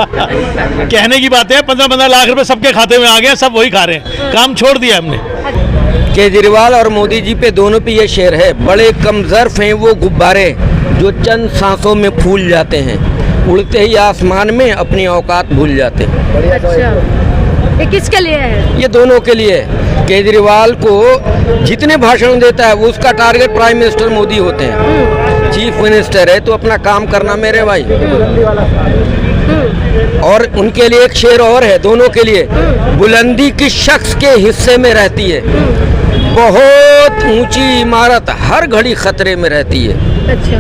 कहने की बात है, 15-15 लाख रुपए सबके खाते में आ गए, सब वही खा रहे हैं, काम छोड़ दिया हमने। केजरीवाल और मोदी जी पे दोनों पे ये शेर है, बड़े कमजोर हैं वो गुब्बारे जो चंद सांसों में फूल जाते हैं, उड़ते ही आसमान में अपनी औकात भूल जाते हैं। अच्छा, ये किसके लिए है? ये दोनों के लिए है। केजरीवाल को जितने भाषण देता है वो उसका टारगेट प्राइम मिनिस्टर मोदी होते हैं। चीफ मिनिस्टर है तो अपना काम करना मेरे भाई। और उनके लिए एक शेर और है, दोनों के लिए, बुलंदी किस शख्स के हिस्से में रहती है, बहुत ऊंची इमारत हर घड़ी खतरे में रहती है। अच्छा,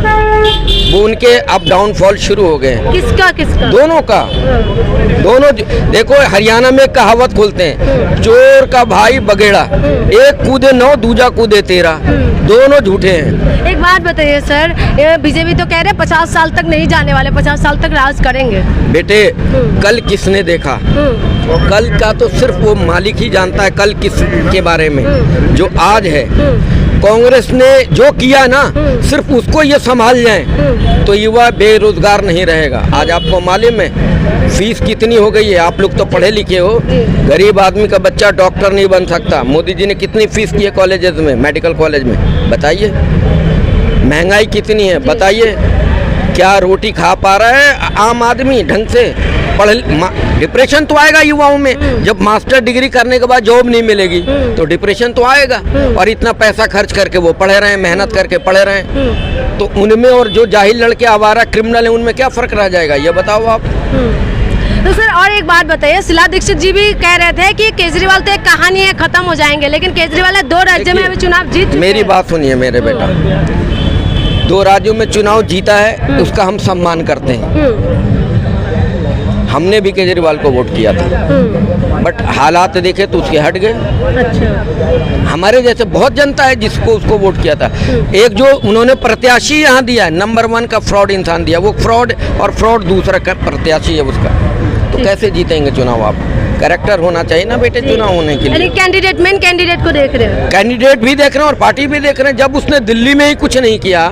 वो उनके अप डाउन फॉल शुरू हो गए हैं। किसका किसका? दोनों का। दोनों देखो, हरियाणा में कहावत खोलते हैं, चोर का भाई बगेड़ा, एक कूदे 9 दूजा कूदे 13, दोनों झूठे हैं। एक बात बताइए सर, बीजेपी तो कह रहे 50 साल तक नहीं जाने वाले, 50 साल तक राज करेंगे। बेटे, कल किसने देखा? कल का तो सिर्फ वो मालिक ही जानता है, कल किस के बारे में। जो आज है, कांग्रेस ने जो किया ना, सिर्फ उसको ये संभाल जाए तो युवा बेरोजगार नहीं रहेगा। आज आपको मालूम है फीस कितनी हो गई है? आप लोग तो पढ़े लिखे हो, गरीब आदमी का बच्चा डॉक्टर नहीं बन सकता। मोदी जी ने कितनी फीस की है कॉलेजेस में, मेडिकल कॉलेज में, बताइए। महंगाई कितनी है बताइए। क्या रोटी खा पा रहा है आम आदमी ढंग से? डिप्रेशन तो आएगा युवाओं में, जब मास्टर डिग्री करने के बाद जॉब नहीं मिलेगी तो डिप्रेशन तो आएगा। और इतना पैसा खर्च करके वो पढ़े रहे हैं, मेहनत करके पढ़े रहे हैं, तो उनमें और जो जाहिल लड़के आवारा क्रिमिनल है उनमें क्या फर्क रह जाएगा, ये बताओ आप। तो सर और एक बात बताइए, शीला दीक्षित जी भी कह रहे थे कि केजरीवाल तो एक कहानी है, खत्म हो जाएंगे, लेकिन केजरीवाल ने 2 राज्यों में अभी चुनाव जीत चुके हैं। मेरी बात सुनिए मेरे बेटा, 2 राज्यों में चुनाव जीता है, उसका हम सम्मान करते हैं। हमने भी केजरीवाल को वोट किया था, बट हालात देखे तो उसके हट गए। अच्छा, हमारे जैसे बहुत जनता है जिसको उसको वोट किया था। एक जो उन्होंने प्रत्याशी यहाँ दिया है, नंबर 1 का फ्रॉड इंसान दिया, वो फ्रॉड और फ्रॉड दूसरा का प्रत्याशी है उसका, तो कैसे जीतेंगे चुनाव? आप कैरेक्टर होना चाहिए ना बेटे चुनाव होने के लिए। कैंडिडेट, मेन कैंडिडेट को देख रहे हैं, कैंडिडेट भी देख रहे हैं और पार्टी भी देख रहे हैं। जब उसने दिल्ली में ही कुछ नहीं किया,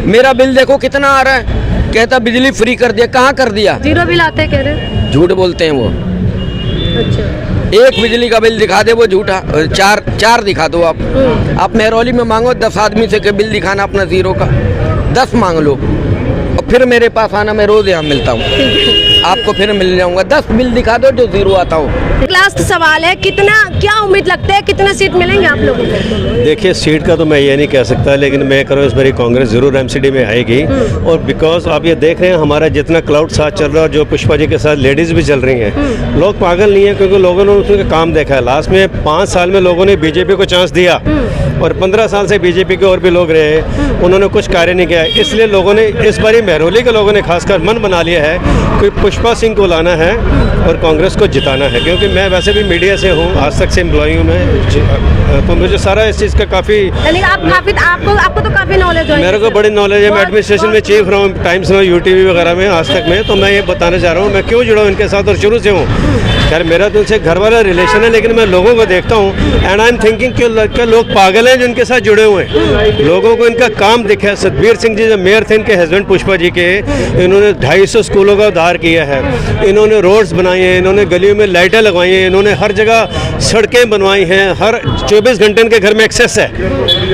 मेरा बिल देखो कितना आ रहा है, कहता बिजली फ्री कर दिया, कहाँ कर दिया? 0 बिल आते कह रहे, झूठ बोलते हैं वो। अच्छा, एक बिजली का बिल दिखा दे वो झूठा, चार दिखा दो आप मेहरौली में मांगो 10 आदमी से के बिल दिखाना अपना 0 का, 10 मांग लो और फिर मेरे पास आना, मैं रोज यहाँ मिलता हूँ, आपको फिर मिल जाऊंगा। 10 बिल दिखा दो जो 0 आता हो। लास्ट सवाल है, क्या उम्मीद लगता है, कितना सीट मिलेंगे आप लोगों को? देखिए, सीट का तो मैं ये नहीं कह सकता, लेकिन मैं कह रहा हूँ इस बारी कांग्रेस जरूर एमसीडी में आएगी। और बिकॉज आप ये देख रहे हैं हमारा जितना क्लाउड साथ चल रहा है और जो पुष्पा जी के साथ लेडीज़ भी चल रही हैं, लोग पागल नहीं है, क्योंकि लोगों ने उसका काम देखा है। लास्ट में 5 साल में लोगों ने बीजेपी को चांस दिया और 15 साल से बीजेपी के और भी लोग रहे, उन्होंने कुछ कार्य नहीं किया। इसलिए लोगों ने इस बारी मेहरौली के लोगों ने खासकर मन बना लिया है कि पुष्पा सिंह को लाना है और कांग्रेस को जिताना है। क्योंकि मैं वैसे भी मीडिया से हूँ, आज तक से एम्प्लॉई हूँ मैं, तो मुझे सारा इस चीज़ का आपको तो काफ़ी नॉलेज है। मेरे को बड़ी नॉलेज है, मैं एडमिनिस्ट्रेशन में चीफ रहा हूँ, टाइम्स में, यूटीवी वगैरह में, आज तक में। तो मैं ये बताना चाह रहा हूँ मैं क्यों जुड़ा हूँ इनके साथ और शुरू से हूँ। खैर मेरा तो उनसे घर वाला रिलेशन है, लेकिन मैं लोगों को देखता हूँ एंड आई एम थिंकिंग कि लोग पागल हैं जो इनके साथ जुड़े हुए हैं। लोगों को इनका काम दिखा है। सतबीर सिंह जी जो मेयर थे, इनके हस्बैंड पुष्पा जी के, इन्होंने 250 स्कूलों का उद्धार किया है, इन्होंने रोड्स बनाई हैं, इन्होंने गलियों में लाइटें लगवाई हैं, इन्होंने हर जगह सड़कें बनवाई हैं, हर 24 घंटे इनके घर में एक्सेस है।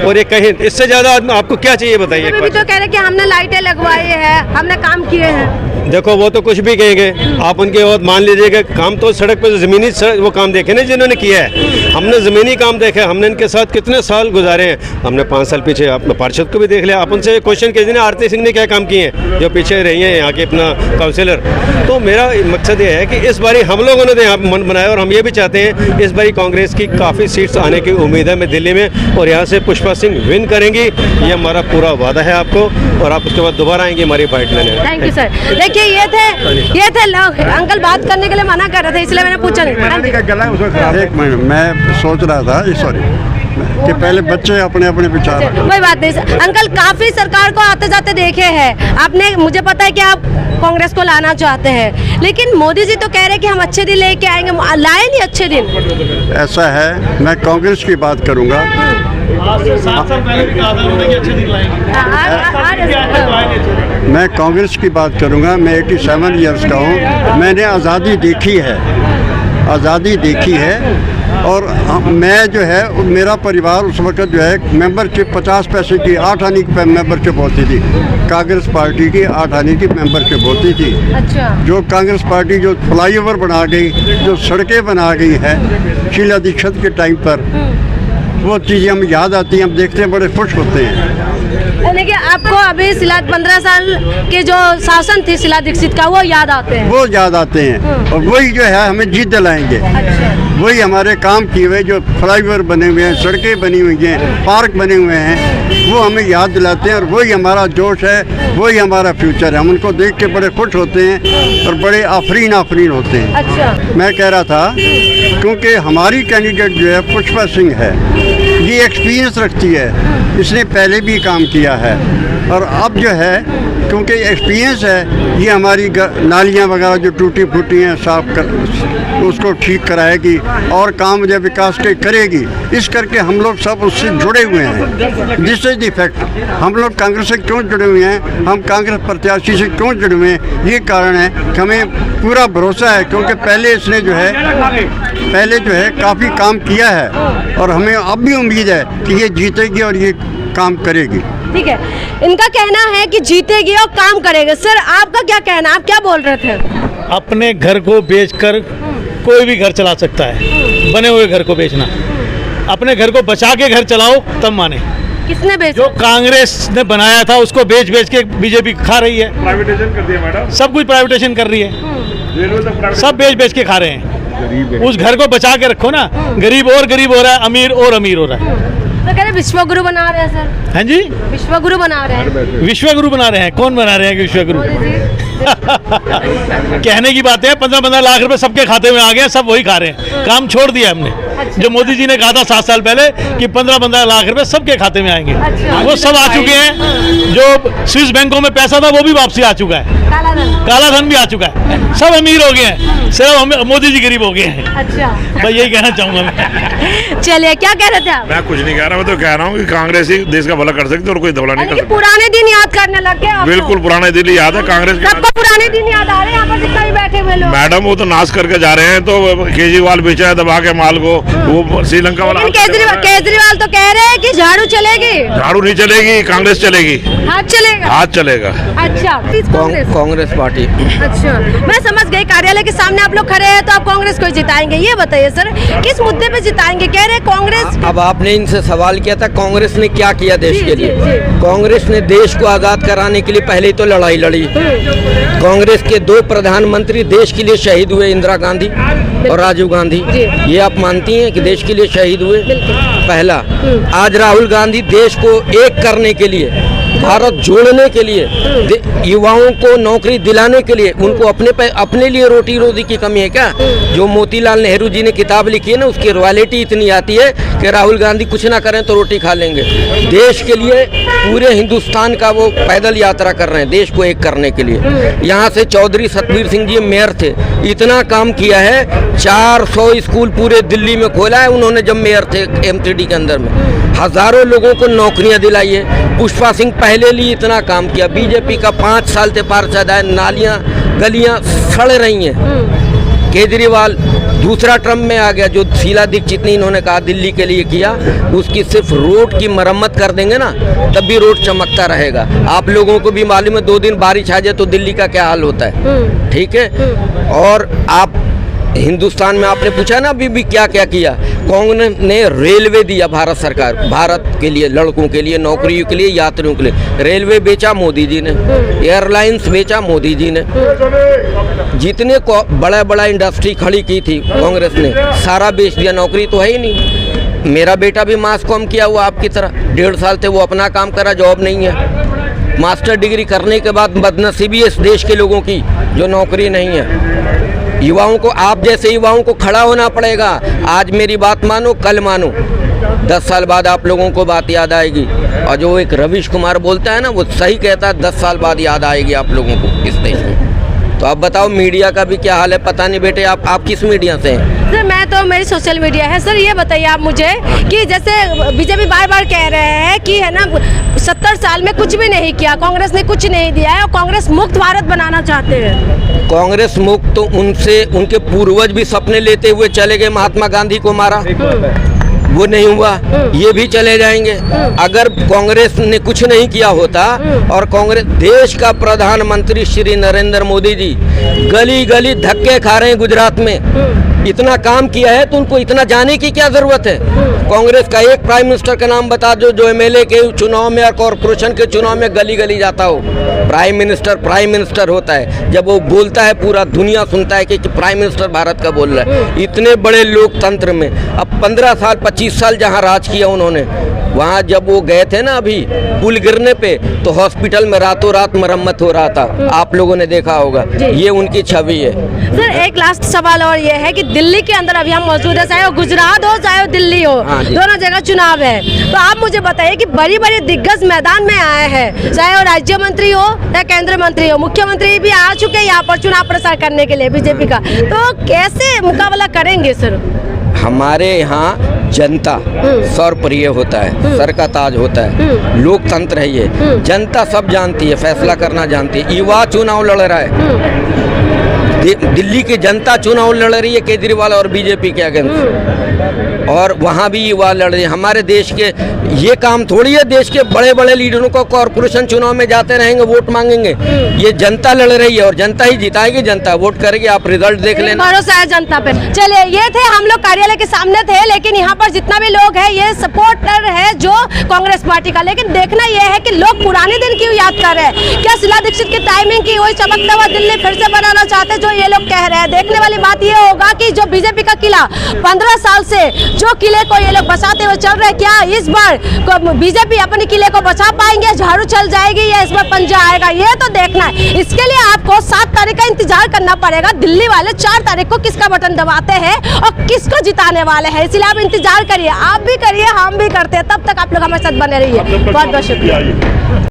और ये कहीं इससे ज़्यादा आपको क्या चाहिए बताइए? तो कह रहे कि हमने लाइटें लगवाई है, हमने काम किए हैं। देखो वो तो कुछ भी कहेंगे, आप उनके बाद मान लीजिएगा काम तो सड़क पर ज़मीनी वो काम देखे ना जिन्होंने किया है। हमने ज़मीनी काम देखा है, हमने इनके साथ कितने साल गुजारे हैं। हमने 5 साल पीछे आप पार्षद को भी देख लिया। आप उनसे क्वेश्चन कीजिए ना, आरती सिंह ने क्या काम किए हैं जो पीछे रही हैं यहाँ के अपना काउंसिलर। तो मेरा मकसद ये है कि इस बारी हम लोगों ने तो यहाँ मन बनाया और हम ये भी चाहते हैं इस बारी कांग्रेस की काफ़ी सीट्स आने की उम्मीद है मैं दिल्ली में, और यहाँ से पुष्पा सिंह विन करेंगी, ये हमारा पूरा वादा है आपको। और आप उसके बाद दोबारा आएंगे हमारी पार्टी लेने। Thank you sir. देखिए ये थे लोग, अंकल बात करने के लिए मना कर रहे थे, इसलिए मैंने पूछा नहीं। एक मिनट, मैं सोच रहा था, सॉरी, में कि पहले बच्चे अपने अपने विचार रखें। कोई बात नहीं अंकल, काफी सरकार को आते जाते देखे हैं आपने, मुझे पता है कि आप कांग्रेस को लाना चाहते हैं, लेकिन मोदी जी तो कह रहे हैं कि हम अच्छे दिन लेके आएंगे, लाए नहीं अच्छे दिन। ऐसा है, मैं कांग्रेस की बात करूंगा। आज से 7 साल पहले भी कहा था उन्होंने कि अच्छे दिन लाएंगे। मैं कांग्रेस की बात करूंगा। मैं 87 ईयर्स का हूँ। मैंने आज़ादी देखी है, आज़ादी देखी है। और मैं जो है, मेरा परिवार उस वक्त जो है मेंबरशिप 50 पैसे की 8 आने की मेंबरशिप होती थी। कांग्रेस पार्टी की 8 आने की मेंबरशिप होती थी। अच्छा। जो कांग्रेस पार्टी जो फ्लाईओवर बना गई, जो सड़कें बना गई है शीला दीक्षित के टाइम पर, वो चीज़ें हम याद आती हैं, हम देखते हैं, बड़े खुश होते हैं। यानी कि आपको अभी 15 साल के जो शासन थे शीला दीक्षित का, वो याद आते हैं? वो याद आते हैं और वही जो है हमें जीत दिलाएंगे। अच्छा। वही हमारे काम किए हुए जो फ्लाईओवर बने हुए हैं, सड़कें बनी हुई हैं, पार्क बने हुए हैं, वो हमें याद दिलाते हैं और वही हमारा जोश है, वही हमारा फ्यूचर है। हम उनको देख के बड़े खुश होते हैं और बड़े आफरीन होते हैं। अच्छा। मैं कह रहा था, क्योंकि हमारी कैंडिडेट जो है पुष्पा सिंह है, ये एक्सपीरियंस रखती है, इसने पहले भी काम किया है और अब जो है क्योंकि एक्सपीरियंस है, ये हमारी नालियाँ वगैरह जो टूटी फूटी हैं साफ कर उसको ठीक कराएगी और काम जब विकास के करेगी। इस करके हम लोग सब उससे जुड़े हुए हैं। This is the fact. हम लोग कांग्रेस से क्यों जुड़े हुए हैं, हम कांग्रेस प्रत्याशी से क्यों जुड़े हुए हैं, ये कारण है कि हमें पूरा भरोसा है, क्योंकि पहले इसने जो है काफ़ी काम किया है और हमें अब भी उम्मीद है कि ये जीतेगी और ये काम करेगी। ठीक है, इनका कहना है कि जीतेगी और काम करेगा। सर आपका क्या कहना, आप क्या बोल रहे थे? अपने घर को बेचकर कोई भी घर चला सकता है, बने हुए घर को बेचना। अपने घर को बचा के घर चलाओ तब माने। किसने बेचा? जो कांग्रेस ने बनाया था उसको बेच बेच के बीजेपी खा रही है। प्राइवेटाइजेशन कर दिया मैडम, सब कुछ प्राइवेटाइजेशन कर रही है, सब बेच बेच के खा रहे हैं। उस घर को बचा के रखो ना, गरीब और गरीब हो रहा है, अमीर और अमीर हो रहा है। तो कह रहे विश्वगुरु बना रहे हैं सर। हाँ जी, विश्वगुरु बना रहे हैं। विश्वगुरु बना रहे हैं? कौन बना रहे हैं विश्वगुरु? कहने की बात है, 15-15 लाख रुपए सबके खाते में आ गए, सब वही खा रहे हैं। काम छोड़ दिया हमने। जो मोदी जी ने कहा था 7 साल पहले कि 15-15 लाख रुपए सबके खाते में आएंगे, वो सब आ चुके हैं। जो स्विस बैंकों में पैसा था वो भी वापसी आ चुका है, काला धन भी आ चुका है, सब अमीर हो गए हैं, सिर्फ हम मोदी जी गरीब हो गए हैं। अच्छा, तो यही कहना चाहूंगा मैं। चलिए, क्या कह रहे थे आप? मैं कुछ नहीं कह रहा, मैं तो कह रहा हूँ कि कांग्रेस ही देश का भला कर सकती है और कोई धौला नहीं कर सकता। पुराने दिन याद करने लग गए? बिल्कुल पुराने दिन याद है कांग्रेस के। सबको पुराने दिन याद आ रहे हैं, यहाँ पर जितना भी बैठे हुए लोग। मैडम वो तो नाश करके जा रहे हैं, तो केजरीवाल बेचा है दबा के माल को, वो श्रीलंका वाला। केजरीवाल तो कह रहे हैं कि झाड़ू चलेगी। झाड़ू नहीं चलेगी, कांग्रेस चलेगी, हाथ चलेगा, हाथ चलेगा। अच्छा, कांग्रेस पार्टी। अच्छा, मैं समझ गई। कार्यालय के सामने आप लोग खड़े हैं तो आप कांग्रेस को जिताएंगे, ये बताइए सर, किस मुद्दे पे जिताएंगे? कह रहे कांग्रेस। अब आपने इनसे सवाल किया था कांग्रेस ने क्या किया देश के लिए। कांग्रेस ने देश को आज़ाद कराने के लिए पहले तो लड़ाई लड़ी। कांग्रेस के 2 प्रधानमंत्री देश के लिए शहीद हुए, इंदिरा गांधी और राजीव गांधी। ये आप मानती हैं कि देश के लिए शहीद हुए? पहला। आज राहुल गांधी देश को एक करने के लिए, भारत जोड़ने के लिए, युवाओं को नौकरी दिलाने के लिए, उनको अपने लिए रोटी रोजी की कमी है क्या? जो मोतीलाल नेहरू जी ने किताब लिखी है ना, उसकी रॉयल्टी इतनी आती है कि राहुल गांधी कुछ ना करें तो रोटी खा लेंगे। देश के लिए पूरे हिंदुस्तान का वो पैदल यात्रा कर रहे हैं देश को एक करने के लिए। यहाँ से चौधरी सतबीर सिंह जी मेयर थे, इतना काम किया है, 400 स्कूल पूरे दिल्ली में खोला है उन्होंने जब मेयर थे एमसीडी के अंदर में। हजारों लोगों को नौकरियां दिलाई है। पुष्पा सिंह पहले लिए इतना काम किया। बीजेपी का 5 साल से पार्षद है, नालियां गलियां सड़ रही हैं। केजरीवाल दूसरा ट्रम में आ गया, जो शीला दीक्षित ने इन्होंने कहा दिल्ली के लिए किया, उसकी सिर्फ रोड की मरम्मत कर देंगे ना, तब भी रोड चमकता रहेगा। आप लोगों को भी मालूम है 2 दिन बारिश आ जाए तो दिल्ली का क्या हाल होता है, ठीक है। और आप हिंदुस्तान में आपने पूछा ना अभी भी क्या क्या किया। कांग्रेस ने रेलवे दिया, भारत सरकार, भारत के लिए, लड़कों के लिए, नौकरियों के लिए, यात्रियों के लिए रेलवे बेचा मोदी जी ने, एयरलाइंस बेचा मोदी जी ने। जितने बड़ा इंडस्ट्री खड़ी की थी कांग्रेस ने सारा बेच दिया, नौकरी तो है ही नहीं। मेरा बेटा भी मास कॉम किया हुआ आपकी तरह, 1.5 साल से वो अपना काम करा, जॉब नहीं है। मास्टर डिग्री करने के बाद बदनसीबी है इस देश के लोगों की जो नौकरी नहीं है। युवाओं को, आप जैसे युवाओं को खड़ा होना पड़ेगा। आज मेरी बात मानो, कल मानो। 10 साल बाद आप लोगों को बात याद आएगी। और जो एक रविश कुमार बोलता है ना, वो सही कहता है, 10 साल बाद याद आएगी आप लोगों को इस देश में। तो आप बताओ मीडिया का भी क्या हाल है, पता नहीं बेटे आप किस मीडिया से हैं? सर मैं तो, मेरी सोशल मीडिया है। सर ये बताइए आप मुझे कि जैसे बीजेपी बार बार कह रहे हैं कि है ना 70 साल में कुछ भी नहीं किया, कांग्रेस ने कुछ नहीं दिया है और कांग्रेस मुक्त भारत बनाना चाहते हैं। कांग्रेस मुक्त तो उनसे उनके पूर्वज भी सपने लेते हुए चले गए, महात्मा गांधी को मारा, वो नहीं हुआ, ये भी चले जाएंगे। अगर कांग्रेस ने कुछ नहीं किया होता और कांग्रेस, देश का प्रधानमंत्री श्री नरेंद्र मोदी जी गली गली धक्के खा रहे हैं गुजरात में, इतना काम किया है तो उनको इतना जाने की क्या जरूरत है? कांग्रेस का एक प्राइम मिनिस्टर का नाम बता दो जो एमएलए के चुनाव में या कॉरपोरेशन के चुनाव में गली गली जाता हो। प्राइम मिनिस्टर होता है, जब वो बोलता है पूरा दुनिया सुनता है कि प्राइम मिनिस्टर भारत का बोल रहा है। इतने बड़े लोकतंत्र में अब 15 साल 25 साल जहाँ राज किया उन्होंने, वहाँ जब वो गए थे ना अभी पुल गिरने पे, तो हॉस्पिटल में रातों रात मरम्मत हो रहा था, आप लोगों ने देखा होगा। ये उनकी छवि है। सर एक लास्ट सवाल और ये है कि दिल्ली के अंदर अभी हम मौजूद है, चाहे वो गुजरात हो चाहे वो दिल्ली हो, दोनों जगह चुनाव है। तो आप मुझे बताइए कि बड़ी बड़ी दिग्गज मैदान में आए हैं, चाहे वो राज्य मंत्री हो या केंद्रीय मंत्री हो, मुख्यमंत्री भी आ चुके हैं यहाँ पर चुनाव प्रचार करने के लिए बीजेपी का, तो कैसे मुकाबला करेंगे सर? हमारे यहाँ जनता सर्वप्रिय होता है, सर का ताज होता है, लोकतंत्र है ये, जनता सब जानती है, फैसला करना जानती है। युवा चुनाव लड़ रहा है, दिल्ली की जनता चुनाव लड़ रही है केजरीवाल और बीजेपी के अगेंस्ट, और वहाँ भी युवा लड़ रहे हैं। हमारे देश के ये काम थोड़ी है, देश के बड़े बड़े लीडरों को कॉरपोरेशन चुनाव में जाते रहेंगे, वोट मांगेंगे। ये जनता लड़ रही है और जनता ही जिताएगी, जनता वोट करेगी, आप रिजल्ट देख लेना। भरोसा है जनता पे। चलिए ये थे हम लोग कार्यालय के सामने थे, लेकिन यहाँ पर जितना भी लोग हैं ये सपोर्टर है जो कांग्रेस पार्टी का। लेकिन देखना यह है कि लोग पुराने दिन क्यों याद कर रहे हैं, क्या शीला दीक्षित की टाइमिंग की वही चमकता हुआ दिल्ली फिर से बनाना चाहते हैं जो ये लोग कह रहे हैं। देखने वाली बात ये होगा कि जो बीजेपी का किला 15 साल से जो किले को ये लोग बचाते हुए चल रहे हैं, क्या इस बार बीजेपी अपने किले को बचा पाएंगे, झाड़ू चल जाएगी या इस बार पंजा आएगा, ये तो देखना है। इसके लिए आपको 7 तारीख का इंतजार करना पड़ेगा। दिल्ली वाले 4 तारीख को किसका बटन दबाते हैं और किसको जिताने वाले हैं, इसलिए आप इंतजार करिए, आप भी करिए, हम भी करते हैं। तब तक आप लोग हमारे साथ बने रहिए। बहुत बहुत शुक्रिया।